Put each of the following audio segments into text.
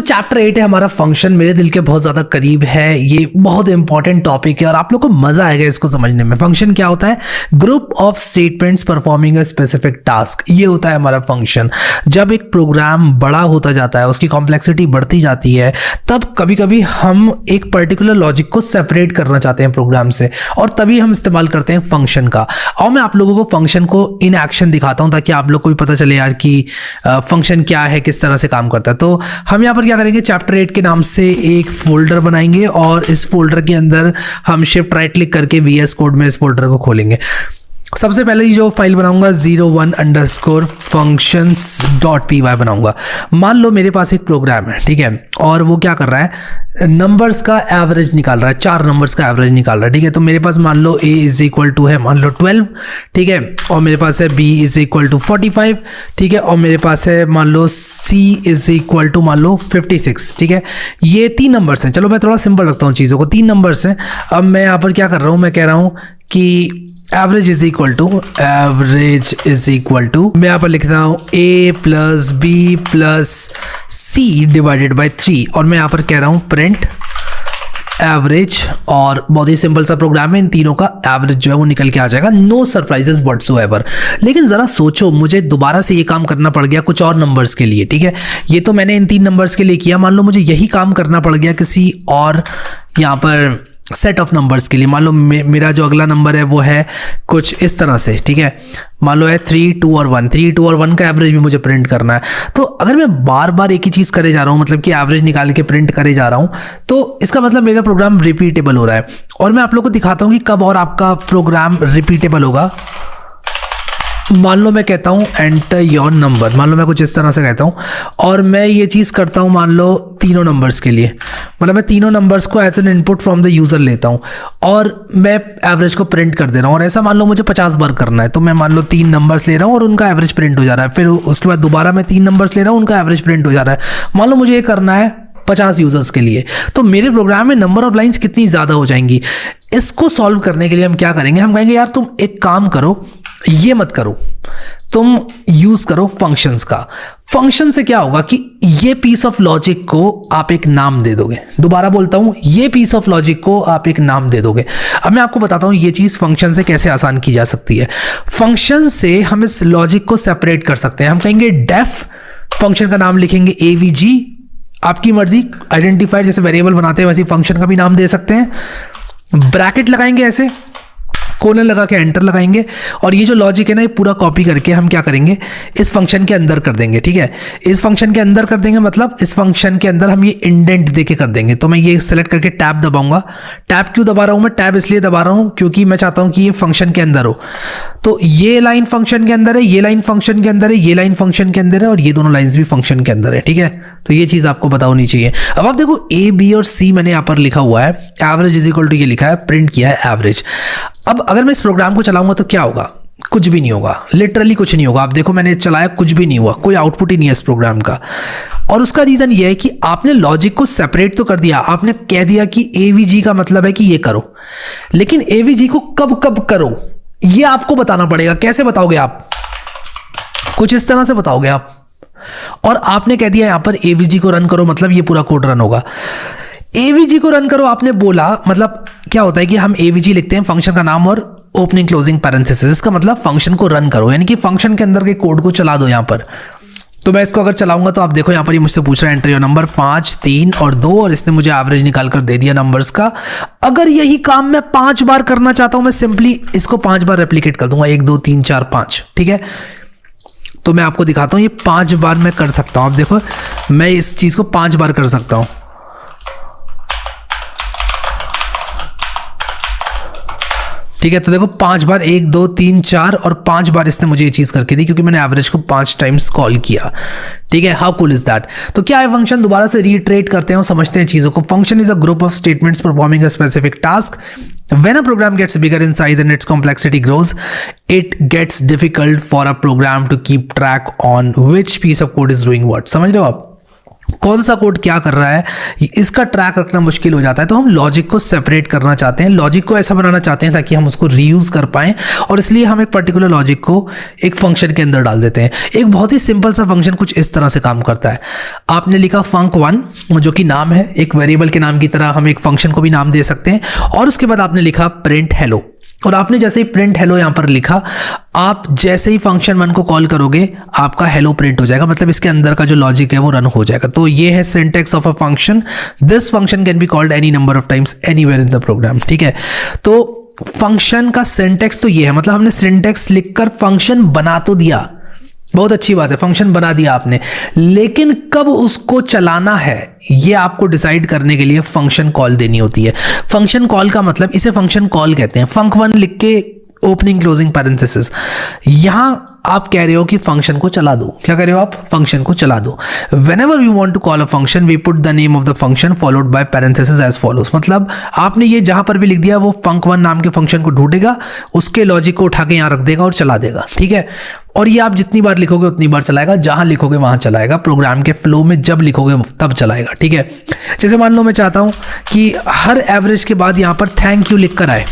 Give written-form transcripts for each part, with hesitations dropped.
Chapter 8 है हमारा function, मेरे दिल के बहुत ज़्यादा करीब है। ये बहुत इंपॉर्टेंट टॉपिक है और आप लोग को मज़ा आएगा इसको समझने में। फंक्शन क्या होता है? Group of statements performing a specific task, ये होता है हमारा फंक्शन। जब एक प्रोग्राम बड़ा होता जाता है, उसकी कॉम्प्लेक्सिटी बढ़ती जाती है, तब कभी कभी हम एक पर्टिकुलर लॉजिक को सेपरेट करना चाहते हैं प्रोग्राम से, और तभी हम इस्तेमाल करते हैं फंक्शन का। और मैं आप लोगों को फंक्शन को इन एक्शन दिखाता हूँ ताकि आप लोग को भी पता चले यार कि फंक्शन क्या है, किस तरह से काम करता है। तो हम यहाँ पर क्या करेंगे, चैप्टर 8 के नाम से एक फोल्डर बनाएंगे और इस फोल्डर के अंदर हम शिफ्ट राइट क्लिक करके VS कोड में इस फोल्डर को खोलेंगे। सबसे पहले जो फाइल बनाऊंगा 01_functions.py बनाऊंगा। मान लो मेरे पास एक प्रोग्राम है, ठीक है, और वो क्या कर रहा है, नंबर्स का एवरेज निकाल रहा है, 4 नंबर्स का एवरेज निकाल रहा है, ठीक है। तो मेरे पास मान लो a = है मान लो 12, ठीक है, और मेरे पास है b = 45, ठीक है, और मेरे पास है मान लो c = मान लो 56, ठीक है। ये 3 नंबर्स हैं। चलो मैं थोड़ा सिंपल रखता हूँ चीज़ों को, 3 नंबर्स हैं। अब मैं यहाँ पर क्या कर रहा हूँ, मैं कह रहा हूँ कि एवरेज इज इक्वल टू मैं यहाँ पर लिख रहा हूँ a + b + c / 3, और मैं यहाँ पर कह रहा हूँ प्रिंट एवरेज। और बहुत ही सिंपल सा प्रोग्राम है, इन तीनों का एवरेज जो है वो निकल के आ जाएगा, नो सरप्राइजेस व्हाटसोएवर। लेकिन ज़रा सोचो, मुझे दोबारा से ये काम करना पड़ गया कुछ और नंबर्स के लिए, ठीक है। ये तो मैंने इन 3 नंबर्स के लिए किया, मान लो मुझे यही काम करना पड़ गया किसी और यहाँ पर सेट ऑफ नंबर्स के लिए। मान लो मेरा जो अगला नंबर है वो है कुछ इस तरह से, ठीक है, मान लो है 3, 2 और 1। 3, 2 और 1 का एवरेज भी मुझे प्रिंट करना है। तो अगर मैं बार बार एक ही चीज़ करे जा रहा हूँ, मतलब कि एवरेज निकाल के प्रिंट करे जा रहा हूँ, तो इसका मतलब मेरा प्रोग्राम रिपीटेबल हो रहा है। और मैं आप लोग को दिखाता हूँ कि कब और आपका प्रोग्राम रिपीटेबल होगा। मान लो मैं कहता हूँ एंटर योर नंबर, मान लो मैं कुछ इस तरह से कहता हूँ, और मैं ये चीज़ करता हूँ मान लो तीनों नंबर्स के लिए, मतलब मैं तीनों नंबर्स को as an input from the user लेता हूँ और मैं एवरेज को प्रिंट कर दे रहा हूँ। और ऐसा मान लो मुझे 50 बार करना है, तो मैं मान लो 3 नंबर्स ले रहा हूँ और उनका एवरेज प्रिंट हो जा रहा है। फिर उसके बाद दोबारा मैं 3 नंबर्स ले रहा हूँ, उनका एवरेज प्रिंट हो जा रहा है। मान लो मुझे ये करना है 50 यूजर्स के लिए, तो मेरे प्रोग्राम में नंबर ऑफ लाइंस कितनी ज़्यादा हो जाएंगी। इसको सॉल्व करने के लिए हम क्या करेंगे, हम कहेंगे यार तुम एक काम करो, ये मत करो, तुम यूज करो फंक्शंस का। फंक्शन से क्या होगा कि ये पीस ऑफ लॉजिक को आप एक नाम दे दोगे। दोबारा बोलता हूं, ये पीस ऑफ लॉजिक को आप एक नाम दे दोगे। अब मैं आपको बताता हूं ये चीज फंक्शन से कैसे आसान की जा सकती है। फंक्शन से हम इस लॉजिक को सेपरेट कर सकते हैं। हम कहेंगे डेफ, फंक्शन का नाम लिखेंगे avg, आपकी मर्जी, आइडेंटिफायर जैसे वेरिएबल बनाते हैं वैसे फंक्शन का भी नाम दे सकते हैं। ब्रैकेट लगाएंगे, ऐसे कोलन लगा के एंटर लगाएंगे, और ये जो लॉजिक है ना ये पूरा कॉपी करके हम क्या करेंगे, इस फंक्शन के अंदर कर देंगे, ठीक है। इस फंक्शन के अंदर कर देंगे, मतलब इस फंक्शन के अंदर हम ये इंडेंट देके कर देंगे। तो मैं ये सेलेक्ट करके टैब दबाऊंगा। टैब क्यों दबा रहा हूं मैं, टैब इसलिए दबा रहा हूं क्योंकि मैं चाहता हूं कि ये फंक्शन के अंदर हो। तो ये लाइन फंक्शन के अंदर है, ये लाइन फंक्शन के अंदर है, ये लाइन फंक्शन के अंदर है, और ये दोनों लाइंस भी फंक्शन के अंदर है, ठीक है। तो ये चीज आपको पता होनी चाहिए। अब आप देखो A, B और C मैंने यहाँ पर लिखा हुआ है, एवरेज इज इक्वल टू ये लिखा है, प्रिंट किया है एवरेज। अब अगर मैं इस प्रोग्राम को चलाऊंगा तो क्या होगा, कुछ भी नहीं होगा, लिटरली कुछ नहीं होगा। आप देखो मैंने चलाया, कुछ भी नहीं हुआ, कोई आउटपुट ही नहीं है इस प्रोग्राम का। और उसका रीजन ये है कि आपने लॉजिक को सेपरेट तो कर दिया, आपने कह दिया कि AVG का मतलब है कि ये करो, लेकिन AVG को कब कब करो ये आपको बताना पड़ेगा। कैसे बताओगे आप, कुछ इस तरह से बताओगे आप। और आपने कह दिया यहां पर AVG को रन करो, मतलब ये पूरा कोड रन होगा। AVG को रन करो आपने बोला, मतलब क्या होता है कि हम AVG लिखते हैं फंक्शन का नाम और ओपनिंग क्लोजिंग पैरेंथेसिस, इसका मतलब फंक्शन को रन करो, यानी कि फंक्शन के अंदर के कोड को चला दो यहां पर। तो मैं इसको अगर चलाऊंगा तो आप देखो यहां पर ये मुझसे पूछ रहा है एंटर योर नंबर 5, 3 और 2, और इसने मुझे एवरेज निकाल कर दे दिया नंबर्स का। अगर यही काम मैं 5 बार करना चाहता हूं, मैं सिंपली इसको 5 बार रेप्लिकेट कर दूंगा, 1 2 3 4 5, ठीक है। तो मैं आपको दिखाता हूं ये 5 बार मैं कर सकता हूं। आप देखो मैं इस चीज को 5 बार कर सकता हूं, ठीक है। तो देखो 5 बार, 1 2 3 4 और 5 बार इसने मुझे ये चीज करके दी, क्योंकि मैंने एवरेज को 5 टाइम्स कॉल किया, ठीक है। How cool is that. तो क्या है फंक्शन, दोबारा से रीट्रेट करते हैं और समझते हैं चीजों को। Function is a group of statements performing a specific task. When a program gets bigger in size and its complexity grows, it gets difficult for a program to keep track on which piece of code is doing what. समझ रहे हो आप? कौन सा code क्या कर रहा है इसका ट्रैक रखना मुश्किल हो जाता है। तो हम लॉजिक को सेपरेट करना चाहते हैं, लॉजिक को ऐसा बनाना चाहते हैं ताकि हम उसको रीयूज कर पाएं, और इसलिए हम एक पर्टिकुलर लॉजिक को एक फंक्शन के अंदर डाल देते हैं। एक बहुत ही सिंपल सा फंक्शन कुछ इस तरह से काम करता है। आपने लिखा func1 जो कि नाम है, एक वेरिएबल के नाम की तरह हम एक फंक्शन को भी नाम दे सकते हैं, और उसके बाद आपने लिखा प्रिंट हेलो, और आपने जैसे ही प्रिंट हेलो यहां पर लिखा, आप जैसे ही func1 को कॉल करोगे आपका हेलो प्रिंट हो जाएगा, मतलब इसके अंदर का जो लॉजिक है वो रन हो जाएगा। तो ये है syntax of a function. This function can be called any number of times anywhere in the program, ठीक है। तो फंक्शन का सिंटैक्स तो ये है, मतलब हमने सिंटैक्स लिखकर फंक्शन बना तो दिया, बहुत अच्छी बात है, फंक्शन बना दिया आपने, लेकिन कब उसको चलाना है ये आपको डिसाइड करने के लिए फंक्शन कॉल देनी होती है। फंक्शन कॉल का मतलब, इसे फंक्शन कॉल कहते हैं। func1 लिख के ओपनिंग क्लोजिंग पैरेंथेसिस, यहां आप कह रहे हो कि फंक्शन को चला दो। क्या कह रहे हो आप? फंक्शन को चला दो। Whenever we want to call a function, we put the name of the function followed by parenthesis as follows। मतलब आपने ये जहां पर भी लिख दिया, वो func1 नाम के फंक्शन को ढूंढेगा, उसके लॉजिक को उठा के यहां रख देगा और चला देगा, ठीक है। और ये आप जितनी बार लिखोगे उतनी बार चलाएगा, जहां लिखोगे वहां चलाएगा, प्रोग्राम के फ्लो में जब लिखोगे तब चलाएगा, ठीक है। जैसे मान लो मैं चाहता हूं कि हर एवरेज के बाद यहां पर थैंक यू लिख कर आए,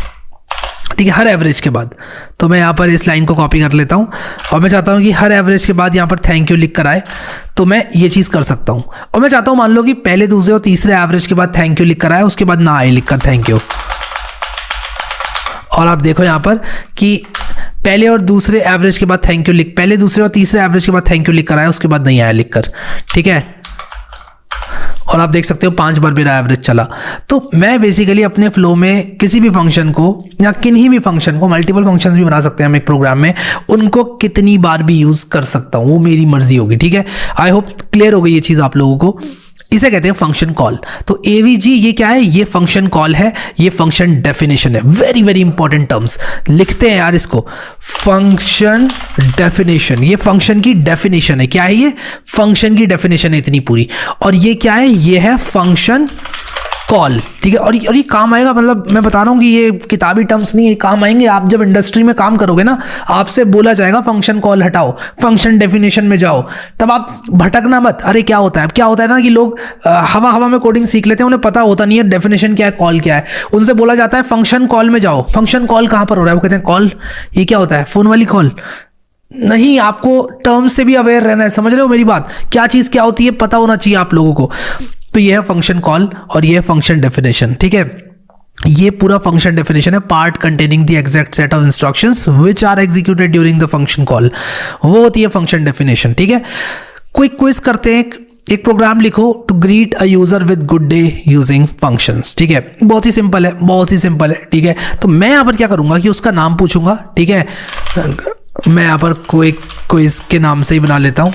ठीक है, हर एवरेज के बाद। तो मैं यहाँ पर इस लाइन को कॉपी कर लेता हूँ, और मैं चाहता हूँ कि हर एवरेज के बाद यहाँ पर थैंक यू लिख कर आए, तो मैं ये चीज़ कर सकता हूँ। और मैं चाहता हूँ मान लो कि पहले, दूसरे और तीसरे एवरेज के बाद थैंक यू लिख कर आए, उसके बाद ना आए लिख कर थैंक यू। और आप देखो यहाँ पर कि पहले और दूसरे एवरेज के बाद थैंक यू लिख, पहले दूसरे और तीसरे एवरेज के बाद थैंक यू लिख कर आया, उसके बाद नहीं आया लिख कर, ठीक है। और आप देख सकते हो 5 बार मेरा एवरेज चला। तो मैं बेसिकली अपने फ्लो में किसी भी फंक्शन को या किन्हीं भी फंक्शन को, मल्टीपल फंक्शंस भी बना सकते हैं हम एक प्रोग्राम में, उनको कितनी बार भी यूज कर सकता हूँ, वो मेरी मर्जी होगी, ठीक है। आई होप क्लियर हो गई ये चीज़ आप लोगों को। इसे कहते हैं फंक्शन कॉल। तो AVG ये क्या है? ये फंक्शन कॉल है, ये फंक्शन डेफिनेशन है। वेरी वेरी इंपॉर्टेंट टर्म्स लिखते हैं यार इसको, फंक्शन डेफिनेशन। ये फंक्शन की डेफिनेशन है। क्या है ये? फंक्शन की डेफिनेशन है इतनी पूरी। और ये क्या है? ये है फंक्शन कॉल, ठीक है। और ये काम आएगा, मतलब मैं बता रहा हूँ कि ये किताबी टर्म्स नहीं है, काम आएंगे आप जब इंडस्ट्री में काम करोगे ना, आपसे बोला जाएगा फंक्शन कॉल हटाओ, फंक्शन डेफिनेशन में जाओ, तब आप भटकना मत। अरे क्या होता है, अब क्या होता है ना कि लोग हवा हवा में कोडिंग सीख लेते हैं, उन्हें पता होता नहीं है डेफिनेशन क्या है, कॉल क्या है। उनसे बोला जाता है फंक्शन कॉल में जाओ। फंक्शन कॉल कहाँ पर हो रहा है? वो कहते हैं कॉल, ये क्या होता है? फोन वाली कॉल नहीं। आपको टर्म्स से भी अवेयर रहना है, समझ रहे हो मेरी बात? क्या चीज़ क्या होती है पता होना चाहिए आप लोगों को। तो ये है फंक्शन कॉल और ये है फंक्शन डेफिनेशन, ठीक है। ये पूरा फंक्शन डेफिनेशन है, part containing the exact set of instructions which are executed during the function call, वो होती है फंक्शन डेफिनेशन, ठीक है। क्विक क्विज करते हैं। एक प्रोग्राम लिखो to greet a user with good day using functions, ठीक है। बहुत ही सिंपल है, बहुत ही सिंपल है, ठीक है। तो मैं यहाँ पर क्या करूंगा कि उसका नाम पूछूंगा, ठीक है। मैं यहाँ पर क्विज के नाम से ही बना लेता हूँ,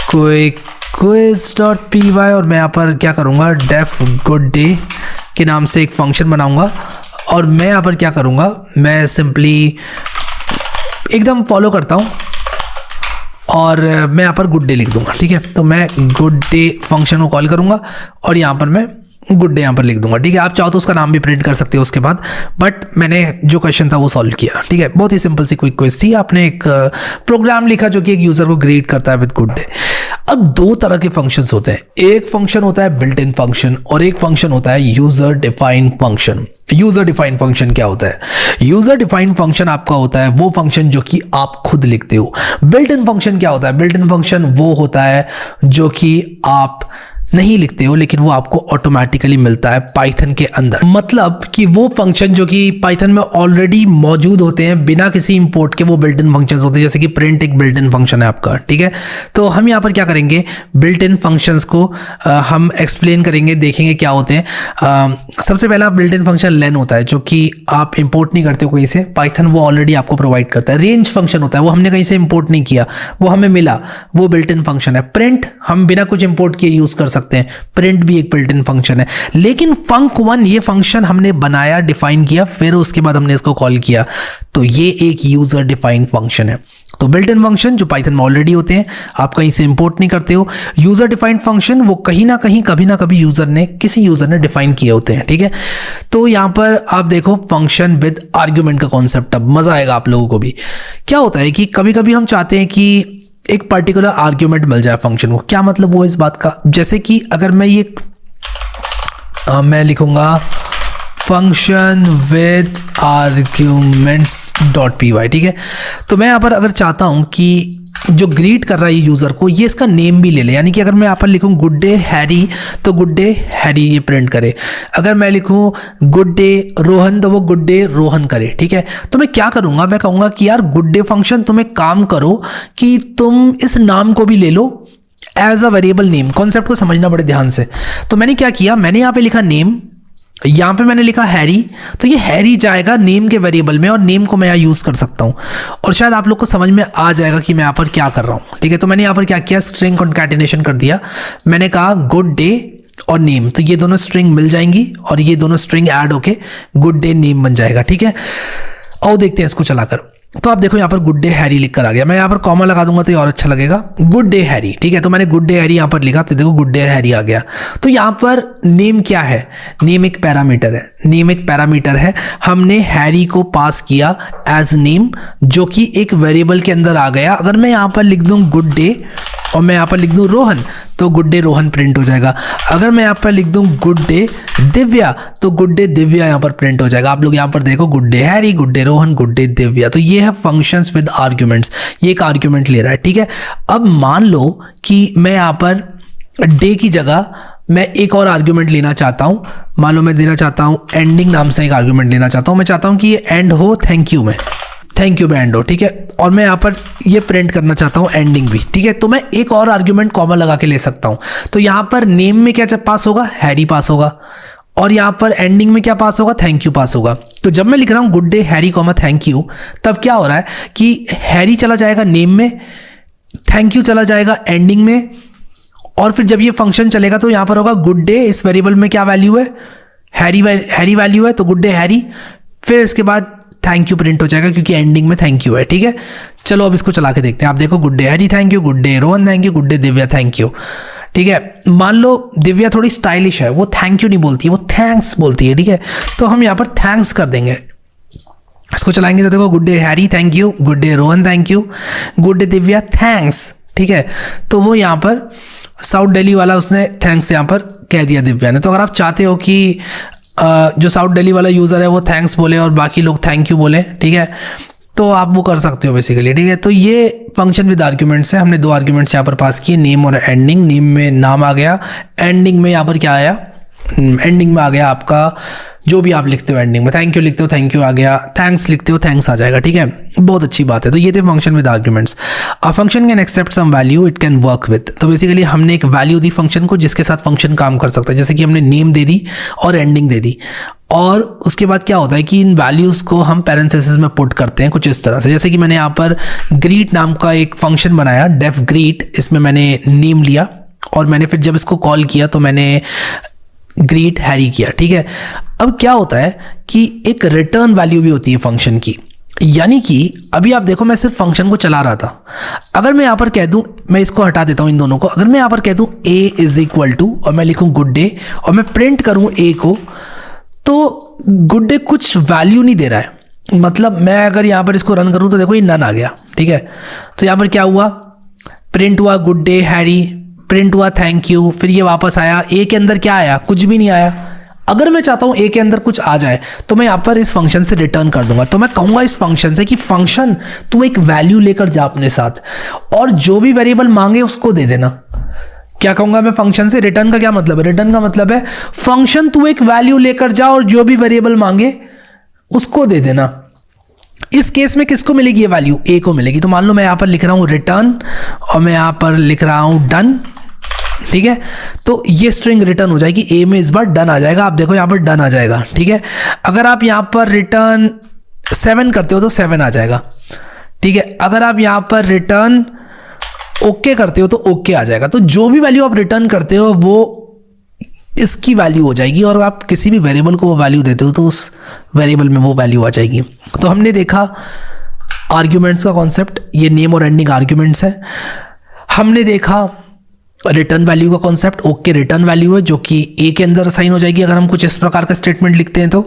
quiz.py, और मैं यहाँ पर क्या करूँगा, डेफ गुड डे के नाम से एक फंक्शन बनाऊँगा। और मैं यहाँ पर क्या करूँगा, मैं सिंपली एकदम फॉलो करता हूँ और मैं यहाँ पर गुड डे लिख दूंगा, ठीक है। तो मैं गुड डे फंक्शन को कॉल करूँगा और यहाँ पर मैं गुड डे यहाँ पर लिख दूंगा, ठीक है। आप चाहो तो उसका नाम भी प्रिंट कर सकते हो उसके बाद, बट मैंने जो क्वेश्चन था वो सॉल्व किया, ठीक है। बहुत ही सिंपल सी क्विक क्विज थी। आपने एक प्रोग्राम लिखा जो कि एक यूजर को ग्रीट करता है विद गुड डे। अब 2 तरह के फंक्शंस होते हैं, एक फंक्शन होता है बिल्ट इन फंक्शन और एक फंक्शन होता है user defined function. User defined function क्या होता है? यूजर डिफाइंड फंक्शन आपका होता है वो फंक्शन जो कि आप खुद लिखते हो। बिल्ट इन फंक्शन क्या होता है? बिल्ट इन फंक्शन वो होता है जो कि आप नहीं लिखते हो लेकिन वो आपको ऑटोमेटिकली मिलता है पाइथन के अंदर। मतलब कि वो फंक्शन जो कि पाइथन में ऑलरेडी मौजूद होते हैं बिना किसी इंपोर्ट के, वो बिल्ट इन फंक्शंस होते हैं। जैसे कि प्रिंट एक बिल्ट इन फंक्शन है आपका, ठीक है। तो हम यहाँ पर क्या करेंगे, बिल्ट इन फंक्शंस को हम एक्सप्लेन करेंगे, देखेंगे क्या होते हैं। सबसे पहला बिल्ट इन फंक्शन लेन होता है जो कि आप इंपोर्ट नहीं करते हो कहीं से, पाइथन वो ऑलरेडी आपको प्रोवाइड करता है। रेंज फंक्शन होता है, वो हमने कहीं से इंपोर्ट नहीं किया, वो हमें मिला, वो बिल्ट इन फंक्शन है। प्रिंट हम बिना कुछ इंपोर्ट किए यूज कर सकते हैं, प्रिंट भी एक बिल्ट इन फंक्शन है। लेकिन func1 ये फंक्शन हमने बनाया, डिफाइन किया, फिर उसके बाद हमने इसको कॉल किया, तो ये एक यूजर डिफाइंड फंक्शन है। तो बिल्ट इन फंक्शन जो पाइथन में ऑलरेडी होते हैं, आप कहीं से इंपोर्ट नहीं करते हो। यूजर डिफाइंड फंक्शन वो कहीं ना कहीं कभी ना कभी किसी यूजर ने डिफाइन किए होते हैं, ठीक है। तो यहां पर आप देखो फंक्शन विद आर्ग्यूमेंट का कॉन्सेप्ट, अब मजा आएगा आप लोगों को भी। क्या होता है कि कभी कभी हम चाहते हैं कि एक पर्टिकुलर आर्ग्यूमेंट मिल जाए फंक्शन को। क्या मतलब हुआ इस बात का, जैसे कि अगर मैं ये मैं लिखूंगा function with arguments dot P Y, ठीक है। तो मैं यहाँ पर अगर चाहता हूँ कि जो ग्रीट कर रहा है यूज़र को ये इसका नेम भी ले ले, यानी कि अगर मैं यहाँ पर लिखूँ गुड डे हैरी तो गुड डे हैरी ये प्रिंट करे, अगर मैं लिखूँ गुड डे रोहन तो वो गुड डे रोहन करे, ठीक है। तो मैं क्या करूँगा, मैं कहूँगा कि यार गुड डे फंक्शन तुम एक काम करो कि तुम इस नाम को भी ले लो as a variable name. Concept को समझना बड़े ध्यान से। तो मैंने क्या किया, मैंने यहाँ पे लिखा नेम, यहाँ पे मैंने लिखा हैरी, तो ये हैरी जाएगा नेम के वेरिएबल में और नेम को मैं यहाँ यूज़ कर सकता हूँ और शायद आप लोग को समझ में आ जाएगा कि मैं यहाँ पर क्या कर रहा हूँ, ठीक है। तो मैंने यहाँ पर क्या किया, स्ट्रिंग कॉन्कैटिनेशन कर दिया। मैंने कहा गुड डे और नेम, तो ये दोनों स्ट्रिंग मिल जाएंगी और ये दोनों स्ट्रिंग ऐड होके गुड डे नेम बन जाएगा, ठीक है। आओ देखते हैं इसको चलाकर। तो आप देखो यहाँ पर गुड डे हैरी लिख कर आ गया। मैं यहाँ पर कॉमा लगा दूंगा तो ये और अच्छा लगेगा, गुड डे हैरी, ठीक है। तो मैंने गुड डे हैरी यहाँ पर लिखा तो देखो गुड डे हैरी आ गया। तो यहाँ पर नेम क्या है, नेम एक पैरामीटर है, नेम एक पैरामीटर है। हमने हैरी को पास किया एज नेम जो कि एक वेरिएबल के अंदर आ गया। अगर मैं यहाँ पर लिख दूँ गुड डे और मैं यहाँ पर लिख दूँ रोहन तो गुड डे रोहन प्रिंट हो जाएगा। अगर मैं यहाँ पर लिख दूँ गुड डे दिव्या तो गुड डे दिव्या यहाँ पर प्रिंट हो जाएगा। आप लोग यहाँ पर देखो good day Harry, good day Rohan, good day Divya. तो ये है फंक्शंस विद आर्ग्यूमेंट्स, ये एक आर्ग्यूमेंट ले रहा है, ठीक है। अब मान लो कि मैं यहाँ पर डे की जगह मैं एक और आर्ग्यूमेंट लेना चाहता हूँ। मान लो मैं देना चाहता हूँ एंडिंग नाम से एक आर्ग्यूमेंट लेना चाहता हूँ। मैं चाहता हूँ कि ये एंड हो थैंक यू में, थैंक यू में एंड हो, ठीक है। और मैं यहाँ पर ये प्रिंट करना चाहता हूँ एंडिंग भी, ठीक है। तो मैं एक और आर्ग्यूमेंट कॉमा लगा के ले सकता हूँ। तो यहाँ पर नेम में क्या पास होगा, हैरी पास होगा और यहाँ पर एंडिंग में क्या पास होगा, थैंक यू पास होगा। तो जब मैं लिख रहा हूँ good day Harry comma thank you, तब क्या हो रहा है कि हैरी चला जाएगा नेम में, थैंक यू चला जाएगा एंडिंग में और फिर जब ये फंक्शन चलेगा तो यहाँ पर होगा गुड डे, इस वेरिएबल में क्या वैल्यू है, हैरी वैल्यू है तो गुड डे हैरी, फिर इसके बाद थैंक यू प्रिंट हो जाएगा क्योंकि एंडिंग में थैंक यू है, ठीक है। चलो अब इसको चला के देखते हैं। आप देखो good day Harry thank you, good day Rohan thank you, good day Divya thank you, ठीक है। मान लो दिव्या थोड़ी स्टाइलिश है, वो थैंक यू नहीं बोलती है, वो थैंक्स बोलती है, ठीक है। तो हम यहाँ पर थैंक्स कर देंगे। इसको चलाएंगे तो देखो good day Harry thank you, good day Rohan thank you, good day Divya thanks, ठीक है। तो वो यहाँ पर साउथ दिल्ली वाला उसने थैंक्स यहाँ पर कह दिया दिव्या ने। तो अगर आप चाहते हो कि जो साउथ दिल्ली वाला यूज़र है वो थैंक्स बोले और बाकी लोग थैंक यू बोले, ठीक है, तो आप वो कर सकते हो बेसिकली, ठीक है। तो ये फंक्शन विद आर्ग्यूमेंट्स है। हमने दो आर्ग्यूमेंट्स यहाँ पर पास किए, नेम और एंडिंग। नेम में नाम आ गया, एंडिंग में यहाँ पर क्या आया, एंडिंग में आ गया आपका जो भी आप लिखते हो एंडिंग में, थैंक यू लिखते हो थैंक यू आ गया, थैंक्स लिखते हो थैंक्स आ जाएगा, ठीक है। बहुत अच्छी बात है। तो ये थे function with arguments. A function can accept some value it can work with. तो बेसिकली हमने एक वैल्यू दी फंक्शन को जिसके साथ फंक्शन काम कर सकता है, जैसे कि हमने नेम दे दी और एंडिंग दे दी और उसके बाद क्या होता है कि इन वैल्यूज़ को हम पैरेंथेसिस में पुट करते हैं कुछ इस तरह से। जैसे कि मैंने यहाँ पर ग्रीट नाम का एक फंक्शन बनाया, डेफ ग्रीट, इसमें मैंने नेम लिया और मैंने फिर जब इसको कॉल किया तो मैंने ग्रीट हैरी किया, ठीक है। अब क्या होता है कि एक रिटर्न वैल्यू भी होती है फंक्शन की, यानी कि अभी आप देखो मैं सिर्फ फंक्शन को चला रहा था। अगर मैं यहाँ पर कह दूं, मैं इसको हटा देता हूं इन दोनों को, अगर मैं यहाँ पर कह दूं a इज इक्वल टू और मैं लिखूं गुड डे और मैं प्रिंट करूं a को, तो गुड डे कुछ वैल्यू नहीं दे रहा है। मतलब मैं अगर यहाँ पर इसको रन करूं तो देखो ये नन आ गया, ठीक है। तो यहाँ पर क्या हुआ, प्रिंट हुआ गुड डे हैरी, प्रिंट हुआ थैंक यू, फिर ये वापस आया, ए के अंदर क्या आया, कुछ भी नहीं आया। अगर मैं चाहता हूं ए के अंदर कुछ आ जाए तो मैं यहाँ पर इस फंक्शन से रिटर्न कर दूंगा। तो मैं कहूंगा इस फंक्शन से कि फंक्शन तू एक वैल्यू लेकर जा अपने साथ और जो भी वेरिएबल मांगे उसको दे देना। क्या कहूंगा मैं फंक्शन से, रिटर्न का क्या मतलब है, रिटर्न का मतलब है फंक्शन तू एक वैल्यू लेकर जा और जो भी वेरिएबल मांगे उसको दे देना। इस केस में किसको मिलेगी ये वैल्यू, ए को मिलेगी। तो मान लो मैं यहाँ पर लिख रहा हूँ रिटर्न और मैं यहाँ पर लिख रहा हूँ डन, ठीक है। तो ये स्ट्रिंग रिटर्न हो जाएगी, ए में इस बार डन आ जाएगा। आप देखो यहाँ पर डन आ जाएगा, ठीक है। अगर आप यहाँ पर रिटर्न 7 करते हो तो 7 आ जाएगा, ठीक है। अगर आप यहाँ पर रिटर्न ओके करते हो तो ओके आ जाएगा। तो जो भी वैल्यू आप रिटर्न करते हो वो इसकी वैल्यू हो जाएगी और आप किसी भी वेरिएबल को वो वैल्यू देते हो तो उस वेरिएबल में वो वैल्यू आ जाएगी। तो हमने देखा आर्ग्यूमेंट्स का कॉन्सेप्ट, ये नेम और एंडिंग आर्ग्यूमेंट्स है। हमने देखा रिटर्न वैल्यू का कॉन्सेप्ट, ओके रिटर्न वैल्यू है जो कि ए के अंदर असाइन हो जाएगी अगर हम कुछ इस प्रकार का स्टेटमेंट लिखते हैं तो।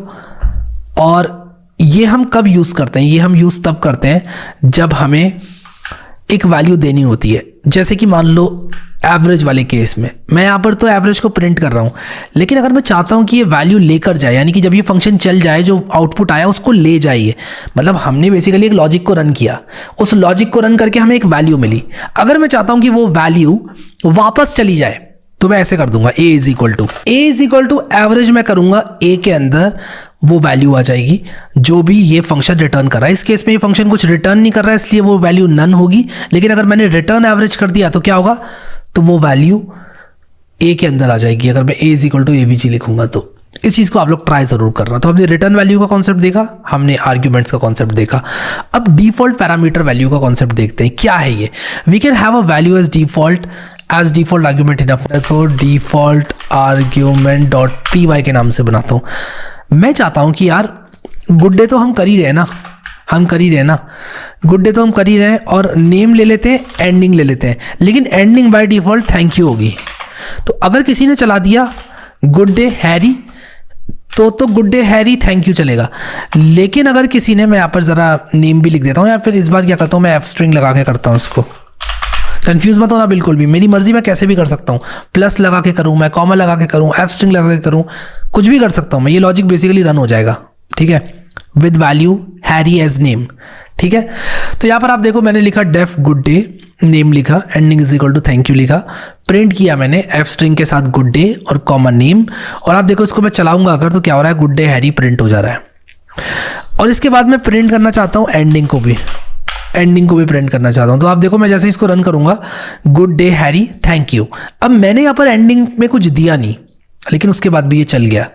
और ये हम कब यूज़ करते हैं, ये हम यूज़ तब करते हैं जब हमें एक वैल्यू देनी होती है। जैसे कि मान लो एवरेज वाले केस में मैं यहाँ पर तो एवरेज को प्रिंट कर रहा हूँ, लेकिन अगर मैं चाहता हूँ कि ये वैल्यू लेकर जाए, यानी कि जब ये फंक्शन चल जाए जो आउटपुट आया उसको ले जाइए, मतलब हमने बेसिकली एक लॉजिक को रन किया, उस लॉजिक को रन करके हमें एक वैल्यू मिली। अगर मैं चाहता हूँ कि वो वैल्यू वापस चली जाए तो मैं ऐसे कर दूंगा a is equal to average मैं करूंगा, a के अंदर वो वैल्यू आ जाएगी जो भी ये फंक्शन रिटर्न कर रहा है। इस केस में ये फंक्शन कुछ रिटर्न नहीं कर रहा है इसलिए वो वैल्यू नन होगी, लेकिन अगर मैंने रिटर्न एवरेज कर दिया तो क्या होगा, तो वो वैल्यू a के अंदर आ जाएगी। अगर मैं a is equal to AVG लिखूंगा तो इस चीज़ को आप लोग ट्राई ज़रूर करना। तो हमने रिटर्न वैल्यू का कॉन्सेप्ट देखा, हमने आर्ग्यूमेंट्स का कॉन्सेप्ट देखा। अब डिफॉल्ट पैरामीटर वैल्यू का कॉन्सेप्ट देखते हैं, क्या है ये। We can have a value as default argument in को default argument dot P y के नाम से बनाता हूँ। मैं चाहता हूँ कि यार गुड डे तो हम कर ही रहे ना, गुड डे तो हम कर ही रहे हैं, और नेम ले लेते हैं, एंडिंग ले लेते हैं, लेकिन ending by default thank you होगी। तो अगर किसी ने चला दिया गुड डे हैरी तो good day Harry thank you चलेगा। लेकिन अगर किसी ने, मैं यहाँ पर ज़रा नेम भी लिख देता हूँ, या फिर इस बार क्या करता हूँ मैं एफ स्ट्रिंग लगा के करता हूँ इसको। कंफ्यूज मत होना बिल्कुल भी, मेरी मर्जी मैं कैसे भी कर सकता हूँ, प्लस लगा के करूँ, मैं कॉमा लगा के करूँ, एफ स्ट्रिंग लगा के करूँ, कुछ भी कर सकता हूँ मैं। ये लॉजिक बेसिकली रन हो जाएगा, ठीक है, with value Harry as name, ठीक है। तो यहाँ पर आप देखो मैंने लिखा डेफ गुड डे, नेम लिखा, ending is equal to thank you लिखा, प्रिंट किया मैंने एफ स्ट्रिंग के साथ गुड डे और कॉमन नेम, और आप देखो इसको मैं चलाऊंगा अगर तो क्या हो रहा है, गुड डे हैरी प्रिंट हो जा रहा है। और इसके बाद मैं प्रिंट करना चाहता हूँ एंडिंग को भी प्रिंट करना चाहता हूँ। तो आप देखो मैं जैसे इसको रन करूंगा, good day Harry thank you. अब मैंने यहाँ पर एंडिंग में कुछ दिया नहीं, लेकिन उसके बाद भी ये चल गया।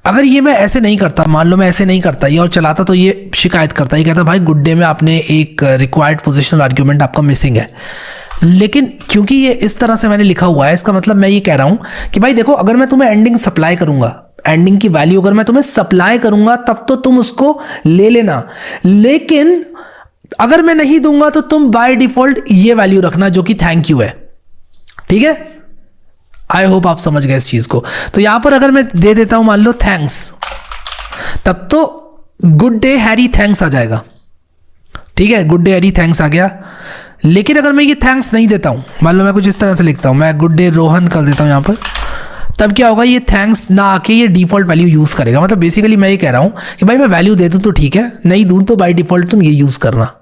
अगर ये मैं ऐसे नहीं करता, मान लो मैं ऐसे नहीं करता ये और चलाता, तो ये शिकायत करता, ये कहता भाई गुड डे में आपने एक रिक्वायर्ड पोजिशनल आर्ग्यूमेंट आपका मिसिंग है। लेकिन क्योंकि ये इस तरह से मैंने लिखा हुआ है, इसका मतलब मैं ये कह रहा हूं कि भाई देखो अगर मैं तुम्हें एंडिंग सप्लाई करूंगा, एंडिंग की वैल्यू अगर मैं तुम्हें सप्लाई करूंगा तब तो तुम उसको ले लेना, लेकिन अगर मैं नहीं दूंगा तो तुम बाय डिफॉल्ट ये वैल्यू रखना जो कि थैंक यू है, ठीक है। आई होप आप समझ गए इस चीज को। तो यहां पर अगर मैं दे देता हूं मान लो थैंक्स, तब तो गुड डे हैरी थैंक्स आ जाएगा, ठीक है, गुड डे हैरी थैंक्स आ गया। लेकिन अगर मैं ये थैंक्स नहीं देता हूं, मान लो मैं कुछ इस तरह से लिखता हूं, मैं गुड डे रोहन कर देता हूं यहां पर, तब क्या होगा, ये थैंक्स ना आके ये डिफॉल्ट वैल्यू यूज करेगा। मतलब बेसिकली मैं ये कह रहा हूं कि भाई मैं वैल्यू दे दूं तो ठीक है, नहीं दूं तो बाय डिफॉल्ट तुम ये यूज करना।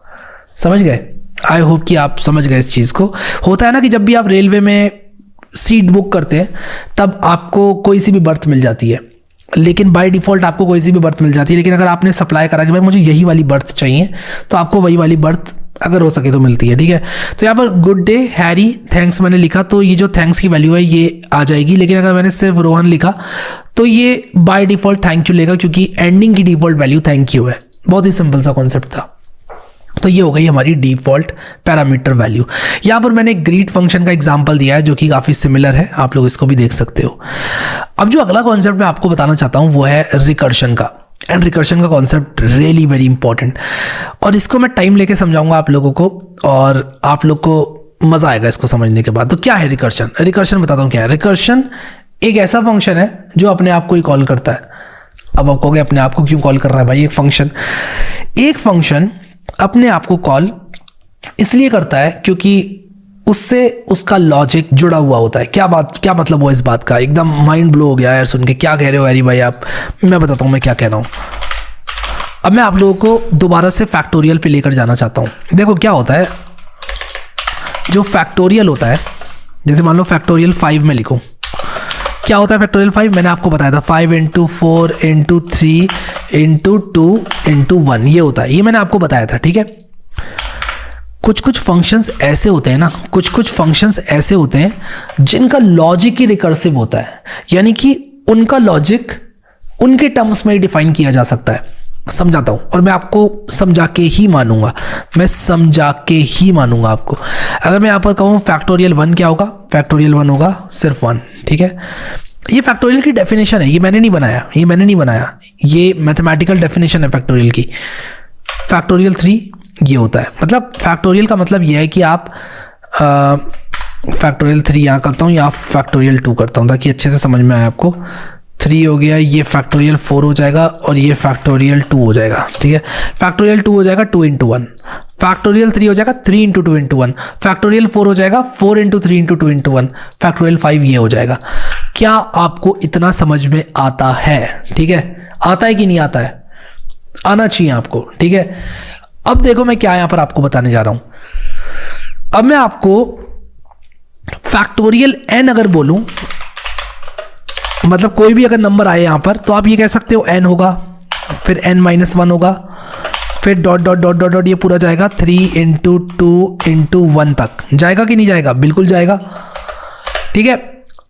समझ गए? आई होप कि आप समझ गए इस चीज को। होता है ना कि जब भी आप रेलवे में सीट बुक करते हैं तब आपको कोई सी भी बर्थ मिल जाती है, लेकिन बाय डिफॉल्ट आपको कोई सी भी बर्थ मिल जाती है, लेकिन अगर आपने सप्लाई करा कि भाई मुझे यही वाली बर्थ चाहिए तो आपको वही वाली बर्थ अगर हो सके तो मिलती है, ठीक है। तो यहाँ पर गुड डे हैरी थैंक्स मैंने लिखा तो ये जो थैंक्स की वैल्यू है ये आ जाएगी, लेकिन अगर मैंने सिर्फ रोहन लिखा तो ये बाय डिफॉल्ट थैंक यू लेगा, क्योंकि एंडिंग की डिफॉल्ट वैल्यू थैंक यू है। बहुत ही सिंपल सा कॉन्सेप्ट था। तो ये हो गई हमारी डिफॉल्ट पैरामीटर वैल्यू। यहाँ पर मैंने ग्रीट फंक्शन का एग्जांपल दिया है जो कि काफ़ी सिमिलर है, आप लोग इसको भी देख सकते हो। अब जो अगला कॉन्सेप्ट मैं आपको बताना चाहता हूँ वो है रिकर्शन का, एंड रिकर्शन का कॉन्सेप्ट रियली वेरी इंपॉर्टेंट, और इसको मैं टाइम लेके समझाऊंगा आप लोगों को और आप लोग को मज़ा आएगा इसको समझने के बाद। तो क्या है रिकर्शन? रिकर्शन बताता हूँ क्या है। रिकर्शन एक ऐसा फंक्शन है जो अपने आप को ही कॉल करता है। अब आप कहोगे अपने आप को क्यों कॉल कर रहा है भाई? एक फंक्शन अपने आप को कॉल इसलिए करता है क्योंकि उससे उसका लॉजिक जुड़ा हुआ होता है। क्या मतलब हुआ इस बात का? एकदम माइंड ब्लो हो गया यार सुन के। क्या कह रहे हो हैरी भाई आप? मैं बताता हूँ मैं क्या कह रहा हूँ। अब मैं आप लोगों को दोबारा से फैक्टोरियल पे लेकर जाना चाहता हूँ। देखो क्या होता है, जो फैक्टोरियल होता है, जैसे मान लो फैक्टोरियल 5 में लिखूँ, क्या होता है फैक्टोरियल 5? मैंने आपको बताया था 5 × 4 × 3 × 2 × 1 ये होता है, ये मैंने आपको बताया था, ठीक है। कुछ फंक्शंस ऐसे होते हैं ना, कुछ फंक्शंस ऐसे होते हैं जिनका लॉजिक ही रिकर्सिव होता है, यानी कि उनका लॉजिक उनके टर्म्स में ही डिफाइन किया जा सकता है। समझाता हूँ और मैं आपको समझा के ही मानूंगा, आपको। अगर मैं यहाँ पर कहूँ फैक्टोरियल 1 क्या होगा? फैक्टोरियल 1 होगा सिर्फ 1, ठीक है। ये फैक्टोरियल की डेफिनेशन है, ये मैंने नहीं बनाया, ये मैथमेटिकल डेफिनेशन है फैक्टोरियल की। फैक्टोरियल 3 ये होता है, मतलब फैक्टोरियल का मतलब ये है कि आप फैक्टोरियल 3 यहाँ करता हूँ या फैक्टोरियल 2 करता हूँ ताकि अच्छे से समझ में आए आपको। 3 हो गया, ये फैक्टोरियल 4 हो जाएगा और ये फैक्टोरियल 2 हो जाएगा। ठीक है, फैक्टोरियल 2 हो जाएगा 2 इंटू 1, फैक्टोरियल 3 हो जाएगा 3 इंटू 2 इंटू 1, फैक्टोरियल 4 हो जाएगा 4 इंटू 3 इंटू 2 इंटू 1, फैक्टोरियल 5 ये हो जाएगा। क्या आपको इतना समझ में आता है? ठीक है, आता है कि नहीं आता है? आना चाहिए आपको। ठीक है, अब देखो मैं क्या यहां पर आपको बताने जा रहा हूं। अब मैं आपको फैक्टोरियल n अगर बोलूं, मतलब कोई भी अगर नंबर आए यहां पर, तो आप ये कह सकते हो n होगा, फिर n-1 होगा, फिर dot dot dot dot dot ये पूरा जाएगा 3 इंटू 2 इंटू 1 तक। जाएगा कि नहीं जाएगा? बिल्कुल जाएगा। ठीक है,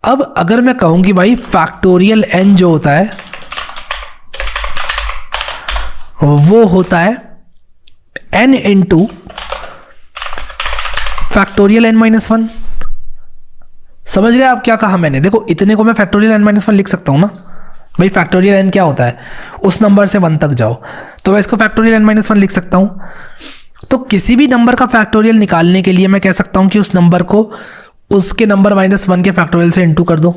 अब अगर मैं कहूं कि भाई फैक्टोरियल n जो होता है वो होता है n इंटू फैक्टोरियल n-1। समझ गए आप क्या कहा मैंने? देखो इतने को मैं फैक्टोरियल n-1 लिख सकता हूं ना भाई। फैक्टोरियल n क्या होता है? उस नंबर से 1 तक जाओ, तो मैं इसको फैक्टोरियल n-1 लिख सकता हूं। तो किसी भी नंबर का फैक्टोरियल निकालने के लिए मैं कह सकता हूं कि उस नंबर को उसके नंबर -1 के फैक्टोरियल से इंटू कर दो।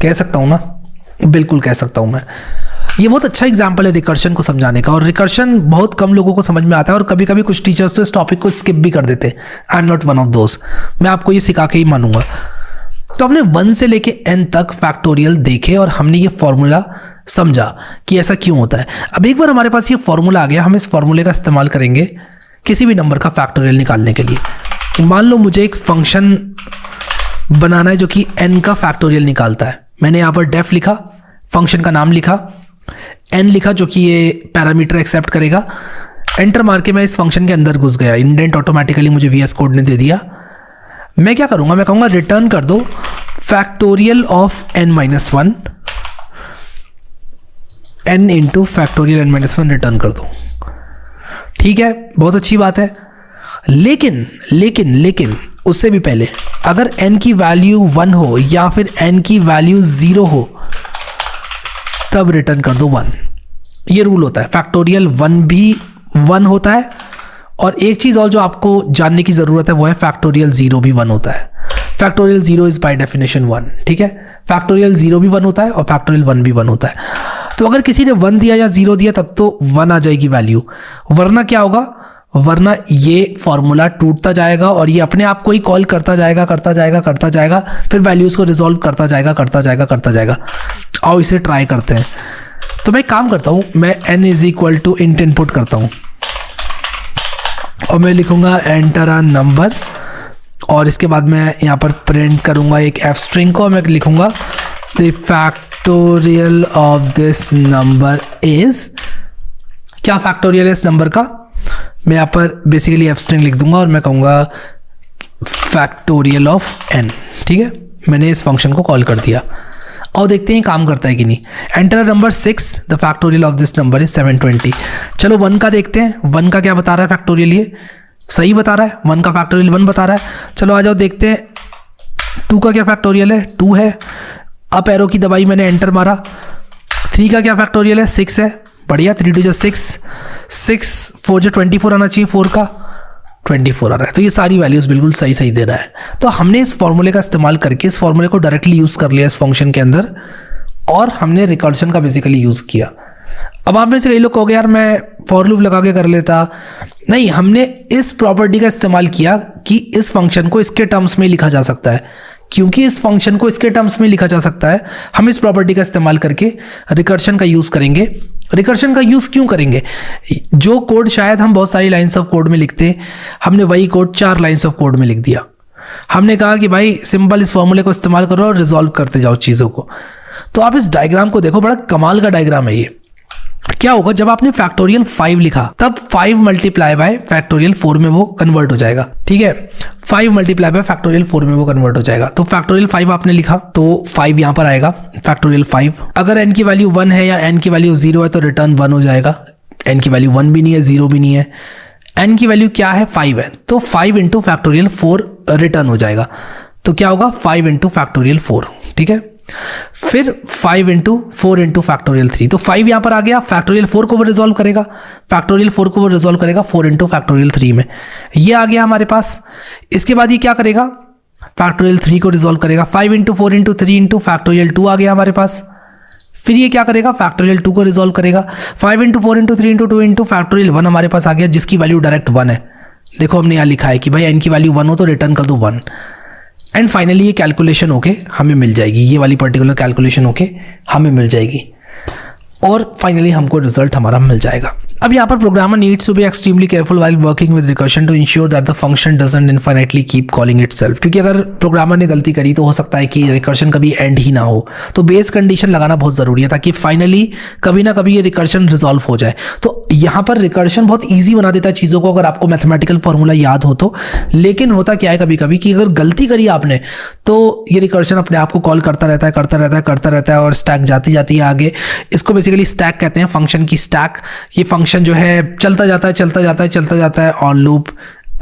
कह सकता हूं ना? बिल्कुल कह सकता हूं मैं। ये बहुत अच्छा एग्जाम्पल है रिकर्शन को समझाने का, और रिकर्शन बहुत कम लोगों को समझ में आता है, और कभी कभी कुछ टीचर्स तो इस टॉपिक को स्किप भी कर देते। I am not one of those. मैं आपको ये सिखा के ही मानूंगा। तो हमने 1 से लेके n तक फैक्टोरियल देखे और हमने ये फॉर्मूला समझा कि ऐसा क्यों होता है। अब एक बार हमारे पास ये फॉर्मूला आ गया, हम इस फॉर्मूले का इस्तेमाल करेंगे किसी भी नंबर का फैक्टोरियल निकालने के लिए। मान लो मुझे एक फंक्शन बनाना है जो कि n का फैक्टोरियल निकालता है। मैंने यहाँ पर डेफ लिखा, फंक्शन का नाम लिखा, n लिखा जो कि ये पैरामीटर एक्सेप्ट करेगा। एंटर मार के मैं इस फंक्शन के अंदर घुस गया, इंडेंट ऑटोमेटिकली मुझे VS कोड ने दे दिया। मैं क्या करूंगा? मैं कहूंगा रिटर्न कर दो factorial of n-1, n into factorial n-1 return कर दो। ठीक है, बहुत अच्छी बात है। लेकिन लेकिन लेकिन उससे भी पहले अगर n की वैल्यू 1 हो या फिर n की वैल्यू 0 हो तब रिटर्न कर दो 1। ये रूल होता है। फैक्टोरियल 1 भी 1 होता है, और एक चीज और जो आपको जानने की जरूरत है वो है फैक्टोरियल 0 भी 1 होता है। Factorial 0 is by definition 1। ठीक है, फैक्टोरियल 0 भी 1 होता है और फैक्टोरियल 1 भी 1 होता है। तो अगर किसी ने 1 दिया या 0 दिया तब तो 1 आ जाएगी वैल्यू, वरना क्या होगा? वरना ये फॉर्मूला टूटता जाएगा और ये अपने आप को ही कॉल करता जाएगा, फिर वैल्यूज को रिजॉल्व करता जाएगा। आओ इसे ट्राई करते हैं। तो मैं काम करता हूं, मैं n is equal to int input करता हूं और मैं लिखूंगा एंटर अ नंबर, और इसके बाद मैं यहाँ पर प्रिंट करूंगा एक f स्ट्रिंग को। मैं लिखूंगा the factorial of this number is, क्या फैक्टोरियल है इस नंबर का? मैं यहाँ पर बेसिकली f स्ट्रिंग लिख दूंगा और मैं कहूँगा फैक्टोरियल ऑफ n। ठीक है, मैंने इस फंक्शन को कॉल कर दिया और देखते हैं काम करता है कि नहीं। Enter number 6, the factorial of this number is 720। चलो 1 का देखते हैं, 1 का क्या बता रहा है फैक्टोरियल? ये सही बता रहा है, 1 का फैक्टोरियल 1 बता रहा है। चलो आ जाओ देखते हैं 2 का क्या फैक्टोरियल है? 2 है। अप एरो की दबाई, मैंने एंटर मारा। 3 का क्या फैक्टोरियल है? 6 है। बढ़िया, 3 2 6, 6 4 जो 24 आना चाहिए, 4 का 24 आ रहा है। तो ये सारी वैल्यूज बिल्कुल सही दे रहा है। तो हमने इस फॉर्मूले का इस्तेमाल करके इस फॉर्मूले को डायरेक्टली यूज कर लिया इस फंक्शन के अंदर, और हमने रिकर्शन का बेसिकली यूज किया। अब आप में से कई लोग कहोगे यार मैं फॉर लूप लगा के कर लेता। नहीं, हमने इस प्रॉपर्टी का इस्तेमाल किया कि इस फंक्शन को इसके टर्म्स में लिखा जा सकता है। क्योंकि इस फंक्शन को इसके टर्म्स में लिखा जा सकता है, हम इस प्रॉपर्टी का इस्तेमाल करके रिकर्शन का यूज करेंगे। रिकर्शन का यूज क्यों करेंगे? जो कोड शायद हम बहुत सारी लाइंस ऑफ कोड में लिखते, हमने वही कोड 4 लाइंस ऑफ कोड में लिख दिया। हमने कहा कि भाई सिंपल इस फॉर्मूले को इस्तेमाल करो और रिजॉल्व करते जाओ चीजों को। तो आप इस डायग्राम को देखो, बड़ा कमाल का डायग्राम है ये। क्या होगा जब आपने फैक्टोरियल 5 लिखा, तब 5 मल्टीप्लाई बाय फैक्टोरियल 4 में वो कन्वर्ट हो जाएगा। ठीक है, 5 मल्टीप्लाई बाय फैक्टोरियल 4 में वो कन्वर्ट हो जाएगा। तो फैक्टोरियल 5 आपने लिखा तो 5 यहां पर आएगा, फैक्टोरियल 5। अगर n की वैल्यू 1 है या n की वैल्यू 0 है तो रिटर्न 1 हो जाएगा। n की वैल्यू 1 भी नहीं है, 0 भी नहीं है। n की वैल्यू क्या है? 5 है, तो 5 इंटू फैक्टोरियल 4 रिटर्न हो जाएगा। तो क्या होगा? 5 इंटू फैक्टोरियल 4। ठीक है, फिर 5 इंटू 4 इंटू फैक्टोरियल 3। तो 5 यहां पर आ गया, फैक्टोरियल 4 को वो रिजॉल्व करेगा, फैक्टोरियल 4 को वो रिजॉल्व करेगा 4 इंटू फैक्टोरियल 3 में। ये आ गया हमारे पास। इसके बाद ये क्या करेगा? फैक्टोरियल 3 को रिजॉल्व करेगा। 5 इंटू 4 इंटू 3 इंटू फैक्टोरियल 2 आ गया हमारे पास। फिर ये क्या करेगा, फैक्टोरियल 2 को रिजॉल्व करेगा। 5 into 4 into 3 into 2 into factorial 1 हमारे पास आ गया, जिसकी वैल्यू डायरेक्ट 1 है। देखो हमने यहाँ लिखा है कि भाई n की वैल्यू 1 हो तो रिटर्न कर दो 1। एंड फाइनली ये कैलकुलेशन होके हमें मिल जाएगी, ये वाली पर्टिकुलर कैलकुलेशन होके हमें मिल जाएगी और फाइनली हमको रिजल्ट हमारा मिल जाएगा। अब यहाँ पर programmer needs to be extremely careful while working with recursion to ensure that the function doesn't infinitely keep calling itself, क्योंकि अगर प्रोग्रामर ने गलती करी तो हो सकता है कि रिकर्शन कभी एंड ही ना हो। तो बेस कंडीशन लगाना बहुत ज़रूरी है ताकि फाइनली कभी ना कभी ये रिकर्शन रिजॉल्व हो जाए। तो यहाँ पर रिकर्शन बहुत ईजी बना देता है चीज़ों को, अगर आपको मैथमेटिकल फॉर्मूला याद हो तो। लेकिन होता क्या है कभी कभी कि अगर गलती करी आपने तो ये रिकर्शन अपने आप को कॉल करता रहता है और स्टैक जाती जाती है आगे। इसको बेसिकली स्टैक कहते हैं, फंक्शन की स्टैक। ये फंक्शन जो है चलता जाता है ऑन लूप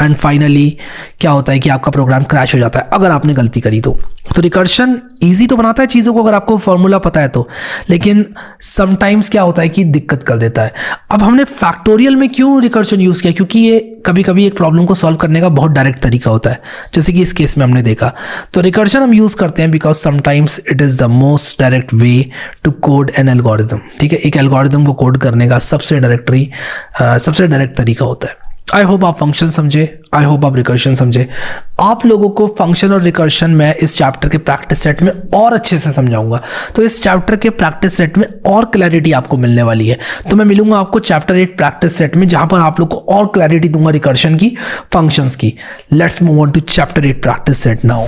एंड फाइनली क्या होता है कि आपका प्रोग्राम क्रैश हो जाता है अगर आपने गलती करी तो। रिकर्शन इजी तो बनाता है चीज़ों को अगर आपको फॉर्मूला पता है तो, लेकिन समटाइम्स क्या होता है कि दिक्कत कर देता है। अब हमने फैक्टोरियल में क्यों रिकर्शन यूज़ किया, क्योंकि ये कभी कभी एक प्रॉब्लम को सॉल्व करने का बहुत डायरेक्ट तरीका होता है, जैसे कि इस केस में हमने देखा। तो रिकर्शन हम यूज़ करते हैं because sometimes it is the most direct way to code an algorithm. ठीक है, एक एल्गोरिथम को कोड करने का सबसे डायरेक्ट तरीका होता है। आई होप आप फंक्शन समझे, आई होप आप रिकर्शन समझे। आप लोगों को फंक्शन और रिकर्शन मैं इस चैप्टर के प्रैक्टिस सेट में और अच्छे से समझाऊंगा। तो इस चैप्टर के प्रैक्टिस सेट में और क्लैरिटी आपको मिलने वाली है। तो मैं मिलूंगा आपको चैप्टर 8 प्रैक्टिस सेट में, जहां पर आप लोग को और क्लैरिटी दूंगा रिकर्शन की, फंक्शंस की। Let's move on to chapter 8 practice set now.